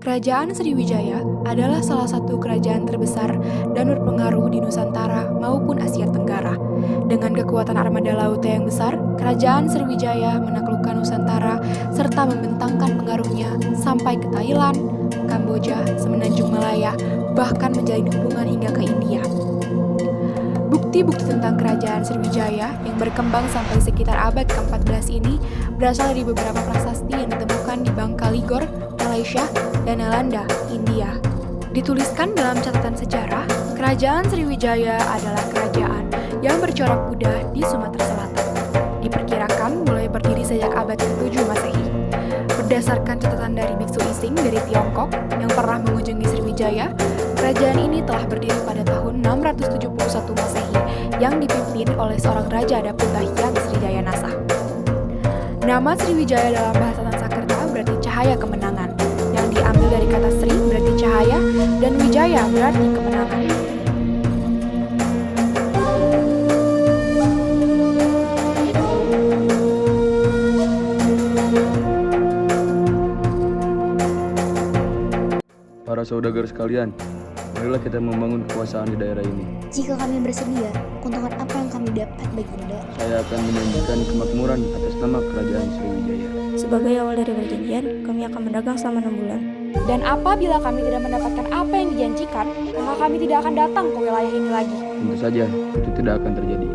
Kerajaan Sriwijaya adalah salah satu kerajaan terbesar dan berpengaruh di Nusantara maupun Asia Tenggara. Dengan kekuatan armada lautnya yang besar, Kerajaan Sriwijaya menaklukkan Nusantara serta membentangkan pengaruhnya sampai ke Thailand, Kamboja, Semenanjung Malaya, bahkan menjalin hubungan hingga ke India. Bukti-bukti tentang Kerajaan Sriwijaya yang berkembang sampai sekitar abad ke-14 ini berasal dari beberapa prasasti yang ditemukan di Bangka-Ligor, Malaysia, dan Nalanda, India. Dituliskan dalam catatan sejarah, Kerajaan Sriwijaya adalah kerajaan yang bercorak Buddha di Sumatera Selatan. Diperkirakan mulai berdiri sejak abad ke-7 Masehi. Berdasarkan catatan dari Biksu Ising dari Tiongkok yang pernah mengunjungi Sriwijaya, kerajaan ini telah berdiri pada tahun 671 Masehi yang dipimpin oleh seorang raja Dapunta Hyang Srijayanasa. Nama Sriwijaya dalam bahasa Sanskerta berarti cahaya kemenangan, yang diambil dari kata Sri berarti cahaya dan Wijaya berarti kemenangan. Para saudagar sekalian, marilah kita membangun kekuasaan di daerah ini. Jika kami bersedia, keuntungan apa yang kami dapat, Baginda? Saya akan menjanjikan kemakmuran atas nama Kerajaan Sriwijaya. Sebagai awal dari perjanjian, kami akan berdagang selama 6 bulan. Dan apabila kami tidak mendapatkan apa yang dijanjikan, maka kami tidak akan datang ke wilayah ini lagi. Tentu saja, itu tidak akan terjadi.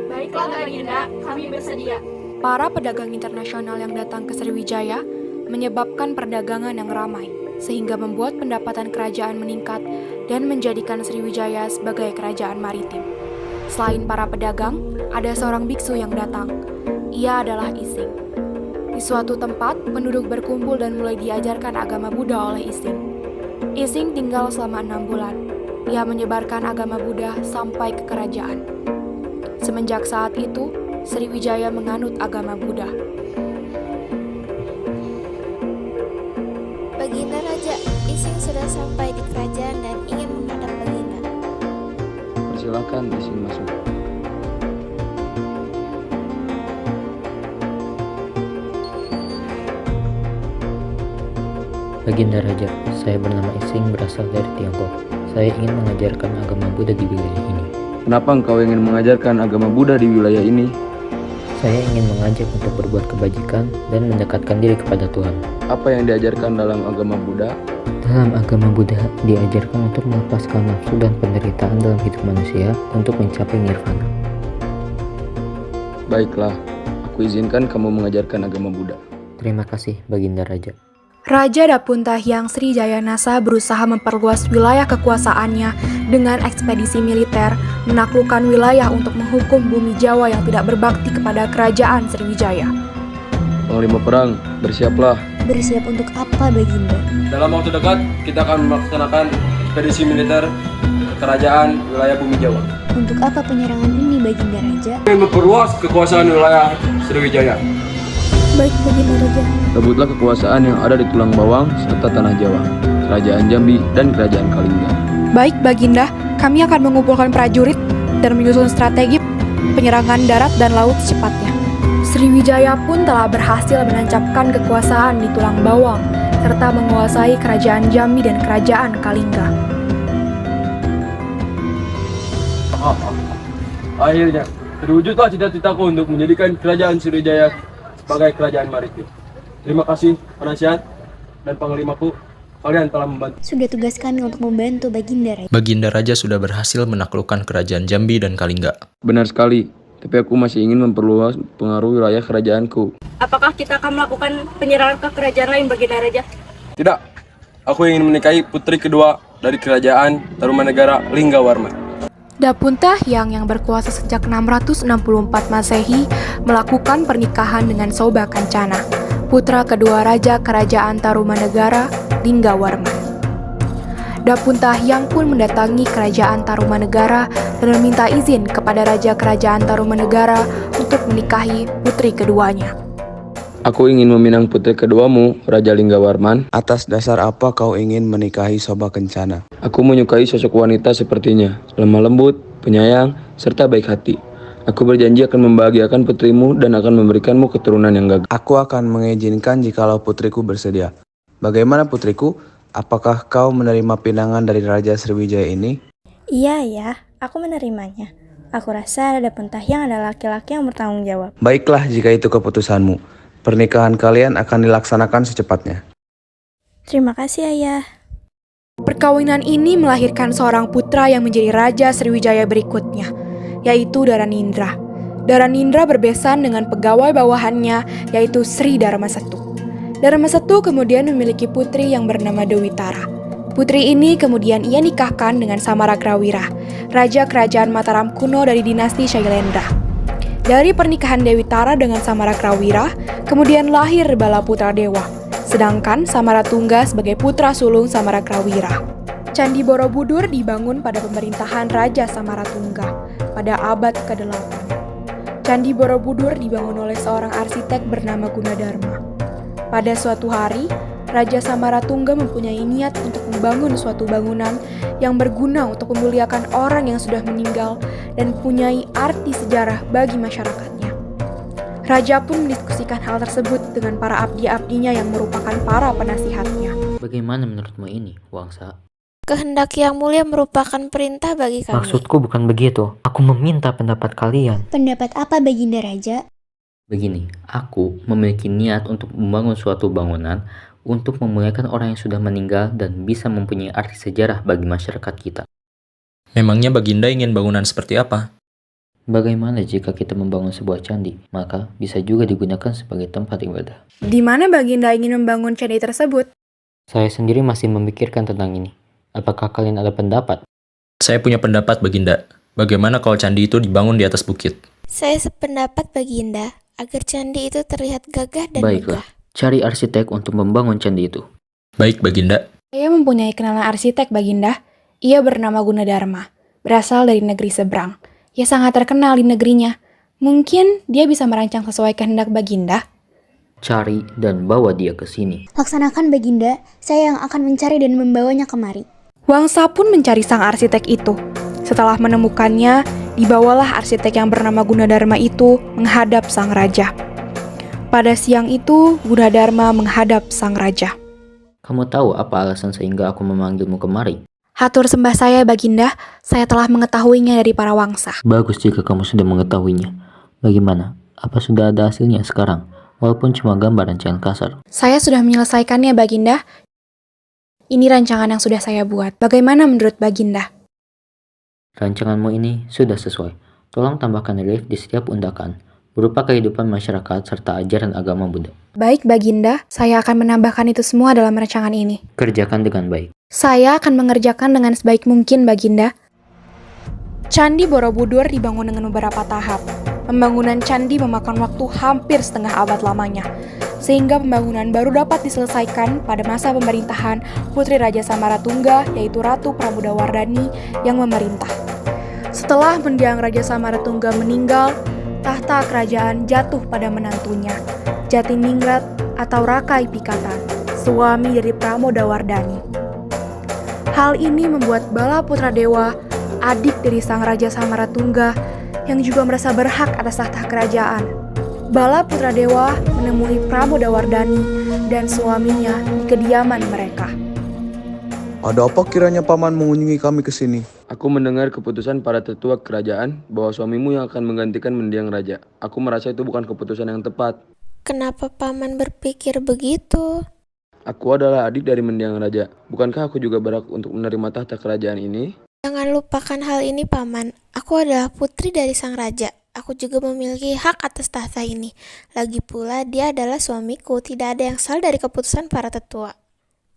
Baiklah Baginda, kami bersedia. Para pedagang internasional yang datang ke Sriwijaya menyebabkan perdagangan yang ramai, sehingga membuat pendapatan kerajaan meningkat dan menjadikan Sriwijaya sebagai kerajaan maritim. Selain para pedagang, ada seorang biksu yang datang. Ia adalah Ising. Di suatu tempat, penduduk berkumpul dan mulai diajarkan agama Buddha oleh Ising. Ising tinggal selama 6 bulan. Ia menyebarkan agama Buddha sampai ke kerajaan. Semenjak saat itu, Sriwijaya menganut agama Buddha. Baginda Raja, Ising sudah sampai di kerajaan dan ingin menghadap Baginda. Persilakan Ising masuk. Baginda Raja, saya bernama Ising, berasal dari Tiongkok. Saya ingin mengajarkan agama Buddha di wilayah ini. Kenapa engkau ingin mengajarkan agama Buddha di wilayah ini? Saya ingin mengajak untuk berbuat kebajikan dan mendekatkan diri kepada Tuhan. Apa yang diajarkan dalam agama Buddha? Dalam agama Buddha diajarkan untuk melepaskan nafsu dan penderitaan dalam hidup manusia untuk mencapai nirvana. Baiklah, aku izinkan kamu mengajarkan agama Buddha. Terima kasih, Baginda Raja. Raja Dapunta Hyang Srijayanasa berusaha memperluas wilayah kekuasaannya dengan ekspedisi militer, menaklukkan wilayah untuk menghukum bumi Jawa yang tidak berbakti kepada kerajaan Sriwijaya. Panglima perang, bersiaplah. Bersiap untuk apa, Baginda? Dalam waktu dekat, kita akan melaksanakan ekspedisi militer ke kerajaan wilayah bumi Jawa. Untuk apa penyerangan ini, Baginda Raja? Ingin memperluas kekuasaan wilayah Sriwijaya. Baik, Baginda Raja. Rebutlah kekuasaan yang ada di Tulang Bawang serta Tanah Jawa, Kerajaan Jambi, dan Kerajaan Kalingga. Baik Baginda, kami akan mengumpulkan prajurit dan menyusun strategi penyerangan darat dan laut secepatnya. Sriwijaya pun telah berhasil menancapkan kekuasaan di Tulang Bawang, serta menguasai Kerajaan Jambi dan Kerajaan Kalingga. Akhirnya, terwujudlah cita-citaku untuk menjadikan Kerajaan Sriwijaya sebagai kerajaan maritim. Terima kasih, penasihat dan panglimaku. Kalian telah membantu. Sudah tugas kami untuk membantu, Baginda Raja. Baginda Raja sudah berhasil menaklukkan kerajaan Jambi dan Kalingga. Benar sekali, tapi aku masih ingin memperluas pengaruh wilayah kerajaanku. Apakah kita akan melakukan penyerangan ke kerajaan lain, Baginda Raja? Tidak, aku ingin menikahi putri kedua dari kerajaan Tarumanegara, Linggawarman. Dapunta Hyang yang berkuasa sejak 664 Masehi melakukan pernikahan dengan Soba Kancana, putra kedua raja kerajaan Tarumanegara, Linggawarman. Dapunta Hyang pun mendatangi kerajaan Tarumanegara dan meminta izin kepada raja kerajaan Tarumanegara untuk menikahi putri keduanya. Aku ingin meminang putri keduamu, Raja Linggawarman. Atas dasar apa kau ingin menikahi Soba Kencana? Aku menyukai sosok wanita sepertinya, lemah lembut, penyayang, serta baik hati. Aku berjanji akan membahagiakan putrimu dan akan memberikanmu keturunan yang gagah. Aku akan mengizinkan jikalau putriku bersedia. Bagaimana putriku? Apakah kau menerima pinangan dari Raja Sriwijaya ini? Iya ya, aku menerimanya. Aku rasa ada Pentahyang adalah laki-laki yang bertanggung jawab. Baiklah jika itu keputusanmu. Pernikahan kalian akan dilaksanakan secepatnya. Terima kasih ayah. Perkawinan ini melahirkan seorang putra yang menjadi Raja Sriwijaya berikutnya, yaitu Daranindra. Daranindra berbesan dengan pegawai bawahannya, yaitu Sri Dharmasetu. Dharmasetu kemudian memiliki putri yang bernama Dewi Tara. Putri ini kemudian ia nikahkan dengan Samaragrawira, Raja Kerajaan Mataram kuno dari dinasti Shailendra. Dari pernikahan Dewi Tara dengan Samaragrawira, kemudian lahir Balaputra Dewa, sedangkan Samaratungga sebagai putra sulung Samaragrawira. Candi Borobudur dibangun pada pemerintahan Raja Samaratungga pada abad ke-8. Candi Borobudur dibangun oleh seorang arsitek bernama Gunadarma. Pada suatu hari, Raja Samaratungga mempunyai niat untuk membangun suatu bangunan yang berguna untuk memuliakan orang yang sudah meninggal dan mempunyai arti sejarah bagi masyarakatnya. Raja pun mendiskusikan hal tersebut dengan para abdi-abdinya yang merupakan para penasihatnya. Bagaimana menurutmu ini, Wangsa? Kehendak yang mulia merupakan perintah bagi kami. Maksudku bukan begitu. Aku meminta pendapat kalian. Pendapat apa Baginda Raja? Begini, aku memiliki niat untuk membangun suatu bangunan untuk memuliakan orang yang sudah meninggal dan bisa mempunyai arti sejarah bagi masyarakat kita. Memangnya Baginda ingin bangunan seperti apa? Bagaimana jika kita membangun sebuah candi? Maka bisa juga digunakan sebagai tempat ibadah. Di mana Baginda ingin membangun candi tersebut? Saya sendiri masih memikirkan tentang ini. Apakah kalian ada pendapat? Saya punya pendapat, Baginda. Bagaimana kalau candi itu dibangun di atas bukit? Saya sependapat Baginda, agar candi itu terlihat gagah dan Baiklah, megah. cari arsitek untuk membangun candi itu. Baik, Baginda. Saya mempunyai kenalan arsitek, Baginda. Ia bernama Gunadarma, berasal dari negeri seberang. Ia sangat terkenal di negerinya. Mungkin dia bisa merancang sesuai kehendak Baginda. Cari dan bawa dia ke sini. Laksanakan Baginda, saya yang akan mencari dan membawanya kemari. Wangsa pun mencari sang arsitek itu. Setelah menemukannya, dibawalah arsitek yang bernama Gunadarma itu menghadap sang raja. Pada siang itu, Gunadarma menghadap sang raja. Kamu tahu apa alasan sehingga aku memanggilmu kemari? Hatur sembah saya, Baginda. Saya telah mengetahuinya dari para wangsa. Bagus jika kamu sudah mengetahuinya. Bagaimana? Apa sudah ada hasilnya sekarang? Walaupun cuma gambar rancangan kasar. Saya sudah menyelesaikannya, Baginda. Ini rancangan yang sudah saya buat. Bagaimana menurut Baginda? Rancanganmu ini sudah sesuai. Tolong tambahkan relief di setiap undakan, berupa kehidupan masyarakat serta ajaran agama Buddha. Baik, Baginda. Saya akan menambahkan itu semua dalam rancangan ini. Kerjakan dengan baik. Saya akan mengerjakan dengan sebaik mungkin, Baginda. Candi Borobudur dibangun dengan beberapa tahap. Pembangunan candi memakan waktu hampir setengah abad lamanya, sehingga pembangunan baru dapat diselesaikan pada masa pemerintahan Putri Raja Samaratungga, yaitu Ratu Pramodawardhani yang memerintah. Setelah mendiang Raja Samaratungga meninggal, tahta kerajaan jatuh pada menantunya, Jatiningrat atau Rakai Pikatan, suami dari Pramodawardhani. Hal ini membuat Balaputra Dewa, adik dari sang Raja Samaratungga, yang juga merasa berhak atas tahta kerajaan. Balaputra Dewa menemui Pramodawardhani dan suaminya di kediaman mereka. Ada apa kiranya paman mengunjungi kami ke sini? Aku mendengar keputusan para tetua kerajaan bahwa suamimu yang akan menggantikan mendiang raja. Aku merasa itu bukan keputusan yang tepat. Kenapa Paman berpikir begitu? Aku adalah adik dari mendiang raja. Bukankah aku juga berhak untuk menerima tahta kerajaan ini? Jangan lupakan hal ini, Paman. Aku adalah putri dari sang raja. Aku juga memiliki hak atas tahta ini. Lagi pula, dia adalah suamiku. Tidak ada yang salah dari keputusan para tetua.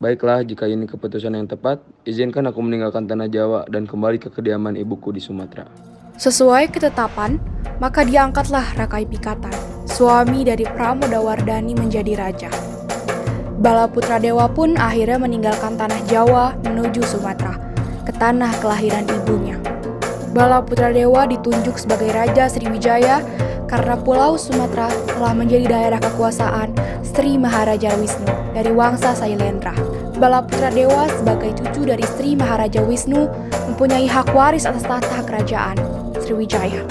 Baiklah, jika ini keputusan yang tepat, izinkan aku meninggalkan tanah Jawa dan kembali ke kediaman ibuku di Sumatera. Sesuai ketetapan, maka diangkatlah Rakai Pikatan, suami dari Pramodawardhani menjadi raja. Balaputra Dewa pun akhirnya meninggalkan tanah Jawa menuju Sumatera, ke tanah kelahiran ibunya. Bala Putra Dewa ditunjuk sebagai Raja Sriwijaya karena Pulau Sumatera telah menjadi daerah kekuasaan Sri Maharaja Wisnu dari Wangsa Sailendra. Bala Putra Dewa sebagai cucu dari Sri Maharaja Wisnu mempunyai hak waris atas tahta kerajaan Sriwijaya.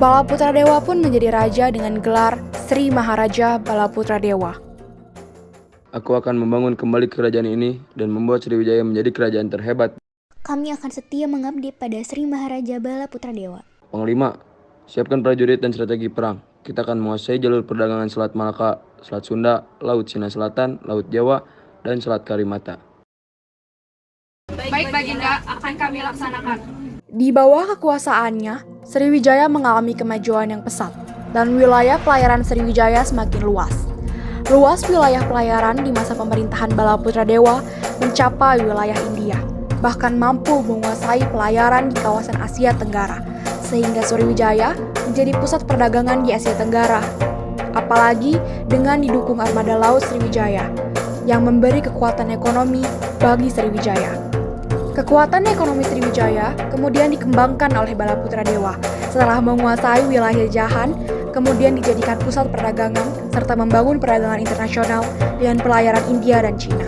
Bala Putra Dewa pun menjadi raja dengan gelar Sri Maharaja Bala Putra Dewa. Aku akan membangun kembali kerajaan ini dan membuat Sriwijaya menjadi kerajaan terhebat. Kami akan setia mengabdi pada Sri Maharaja Bala Putra Dewa. Panglima, siapkan prajurit dan strategi perang. Kita akan menguasai jalur perdagangan Selat Malaka, Selat Sunda, Laut Cina Selatan, Laut Jawa, dan Selat Karimata. Baik Baginda, akan kami laksanakan. Di bawah kekuasaannya, Sriwijaya mengalami kemajuan yang pesat dan wilayah pelayaran Sriwijaya semakin luas. Luas wilayah pelayaran di masa pemerintahan Bala Putra Dewa mencapai wilayah India, bahkan mampu menguasai pelayaran di kawasan Asia Tenggara, sehingga Sriwijaya menjadi pusat perdagangan di Asia Tenggara. Apalagi dengan didukung armada laut Sriwijaya, yang memberi kekuatan ekonomi bagi Sriwijaya. Kekuatan ekonomi Sriwijaya kemudian dikembangkan oleh Bala Putra Dewa setelah menguasai wilayah Jahan, kemudian dijadikan pusat perdagangan serta membangun perdagangan internasional dengan pelayaran India dan Cina.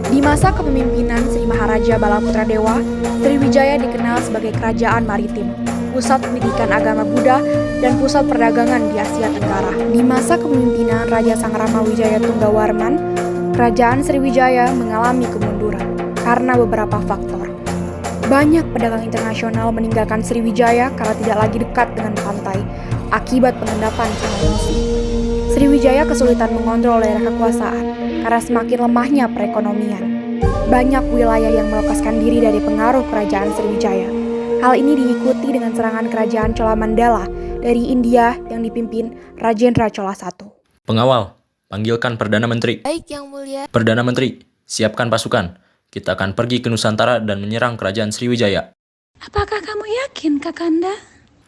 Di masa kepemimpinan Sri Maharaja Bala Putra Dewa, Sriwijaya dikenal sebagai kerajaan maritim, pusat pendidikan agama Buddha, dan pusat perdagangan di Asia Tenggara. Di masa kepemimpinan Raja Sangrama Wijaya Tunggawarman, kerajaan Sriwijaya mengalami kemunduran karena beberapa faktor. Banyak pedagang internasional meninggalkan Sriwijaya karena tidak lagi dekat dengan pantai akibat pengendapan sungai Musi. Sriwijaya kesulitan mengontrol daerah kekuasaan karena semakin lemahnya perekonomian. Banyak wilayah yang melepaskan diri dari pengaruh kerajaan Sriwijaya. Hal ini diikuti dengan serangan kerajaan Cholamandala dari India yang dipimpin Rajendra Chola I. Pengawal, panggilkan Perdana Menteri. Baik, Yang Mulia. Perdana Menteri, siapkan pasukan. Kita akan pergi ke Nusantara dan menyerang kerajaan Sriwijaya. Apakah kamu yakin, Kakanda?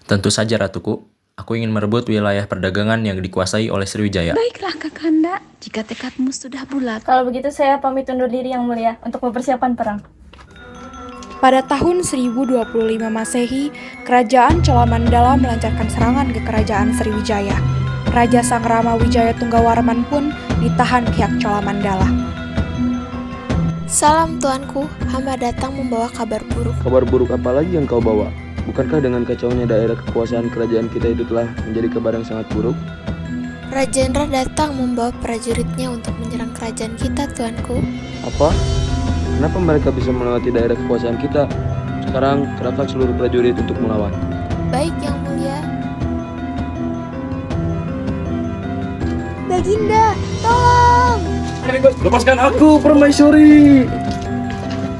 Tentu saja, Ratuku. Aku ingin merebut wilayah perdagangan yang dikuasai oleh Sriwijaya. Baiklah, Kakanda. Jika tekadmu sudah bulat. Kalau begitu saya pamit undur diri Yang Mulia untuk mempersiapkan perang. Pada tahun 1025 Masehi, Kerajaan Cholamandala melancarkan serangan ke Kerajaan Sriwijaya. Raja Sangrama Wijaya Tunggawarman pun ditahan pihak Cholamandala. Salam tuanku, hamba datang membawa kabar buruk. Kabar buruk apa lagi yang kau bawa? Bukankah dengan kacaunya daerah kekuasaan kerajaan kita itu telah menjadi kabar yang sangat buruk? Rajendra datang membawa prajuritnya untuk menyerang kerajaan kita, tuanku. Apa? Kenapa mereka bisa melewati daerah kekuasaan kita? Sekarang kerahkan seluruh prajurit untuk melawan. Baik, Yang Mulia. Baginda, tolong! Lepaskan aku, Permaisuri!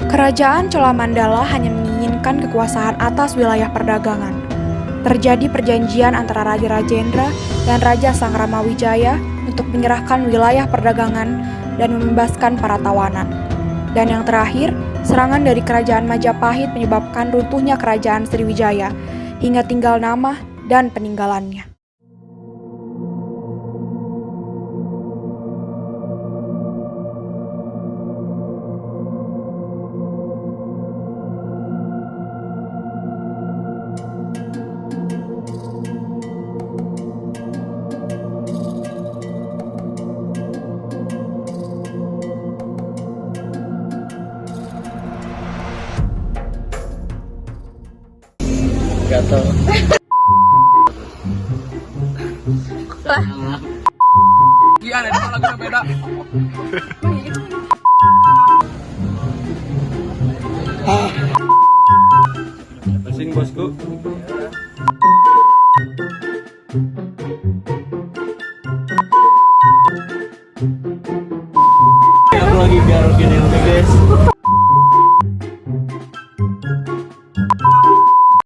Kerajaan Cholamandala hanya menginginkan kekuasaan atas wilayah perdagangan. Terjadi perjanjian antara Raja Rajendra dan Raja Sangrama Wijaya untuk menyerahkan wilayah perdagangan dan membebaskan para tawanan. Dan yang terakhir, serangan dari kerajaan Majapahit menyebabkan runtuhnya kerajaan Sriwijaya hingga tinggal nama dan peninggalannya. Gatal. Kian, ada lagi beda. Pusing bosku. Aku lagi garuk gini.